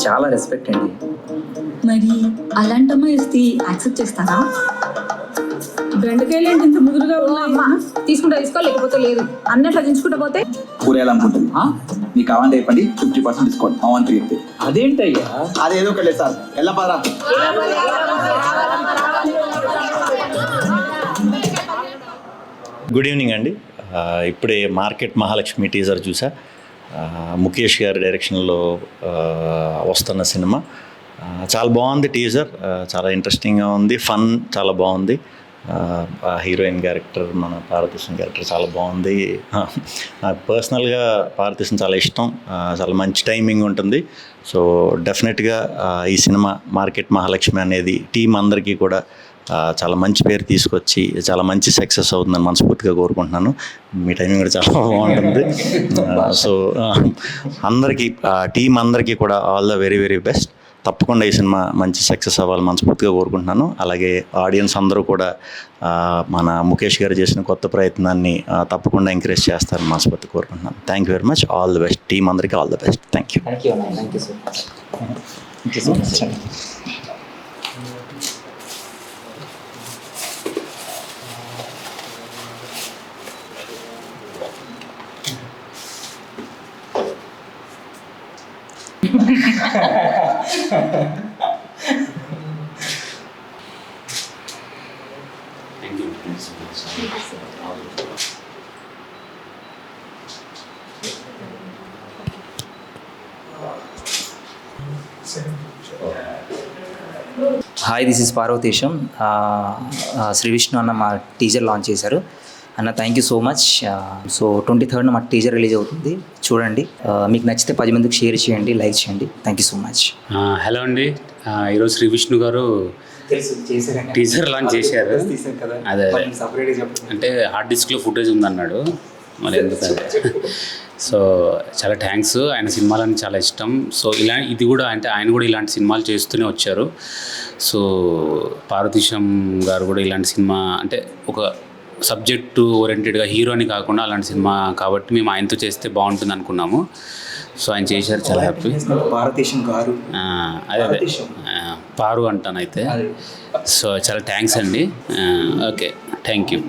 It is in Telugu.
చాలా రెస్పెక్ట్ అండి. మరి అలాంటి అమ్మాయి వస్తే యాక్సెప్ట్ చేస్తారా? బెండకాయలు ఏంటి ఇంత ముదురుగా ఉన్నా తీసుకుంటా తీసుకో, లేకపోతే లేదు అన్నట్లు దించుకుంటా పోతే కూరేయాలనుకుంటుంది. మీకు కావాలంటే చెప్పండి, 50% డిస్కౌంట్ అవంతా చెప్తే. అదేంటయ్యా? అదేదో ఒకటి లేదు సార్, ఎలా పదరా. గుడ్ ఈవినింగ్ అండి. ఇప్పుడే మార్కెట్ మహాలక్ష్మి టీజర్ చూసా. ముఖేష్ గారి డైరెక్షన్లో వస్తున్న సినిమా చాలా బాగుంది. టీజర్ చాలా ఇంట్రెస్టింగ్గా ఉంది, ఫన్ చాలా బాగుంది. హీరోయిన్ క్యారెక్టర్ మన పార్వతీశం క్యారెక్టర్ చాలా బాగుంది. నాకు పర్సనల్గా పార్వతీశం చాలా ఇష్టం. చాలా మంచి టైమింగ్ ఉంటుంది. సో డెఫినెట్గా ఈ సినిమా మార్కెట్ మహాలక్ష్మి అనేది టీం అందరికీ కూడా చాలా మంచి పేరు తీసుకొచ్చి చాలా మంచి సక్సెస్ అవుతుందని మనస్ఫూర్తిగా కోరుకుంటున్నాను. మీ టైమింగ్ కూడా చాలా బాగుంటుంది. సో అందరికీ టీం అందరికీ కూడా all the very very best. తప్పకుండా ఈ సినిమా మంచి సక్సెస్ అవ్వాలి మనస్ఫూర్తిగా కోరుకుంటున్నాను. అలాగే ఆడియన్స్ అందరూ కూడా మన ముఖేష్ గారు చేసిన కొత్త ప్రయత్నాన్ని తప్పకుండా ఎంకరేజ్ చేస్తారని మనస్ఫూర్తిగా కోరుకుంటున్నాను. Thank you very much. All the best. Team అందరికీ all the best. Thank you. Thank you so much. Hi, this is Parvateesam. Shri Vishnu అన్న మా టీజర్ లాంచ్ చేశారు. అన్న thank you so much. So 23rd మా టీజర్ రిలీజ్ అవుతుంది, చూడండి. మీకు నచ్చితే 10 మందికి షేర్ చేయండి, లైక్ చేయండి. Thank you so much. Hello అండి, ఈరోజు శ్రీ విష్ణు గారు టీజర్ లాంచ్ చేశారు. అదే అంటే హార్డ్ డిస్క్లో ఫుటేజ్ ఉందన్నాడు, మరి ఎందుకంటే సో చాలా థ్యాంక్స్. ఆయన సినిమాలని చాలా ఇష్టం. సో ఇది కూడా అంటే ఆయన కూడా ఇలాంటి సినిమాలు చేస్తూనే వచ్చారు. సో పార్వతీశం గారు కూడా ఇలాంటి సినిమా అంటే ఒక సబ్జెక్టు ఓరియంటెడ్గా హీరోని కాకుండా అలాంటి సినిమా కాబట్టి మేము ఆయనతో చేస్తే బాగుంటుంది అనుకున్నాము. సో ఆయన చేశారు, చాలా హ్యాపీ. పార్వతీశం గారు అదే పారు అంటాను అయితే. సో చాలా థ్యాంక్స్ అండి. Okay, thank you.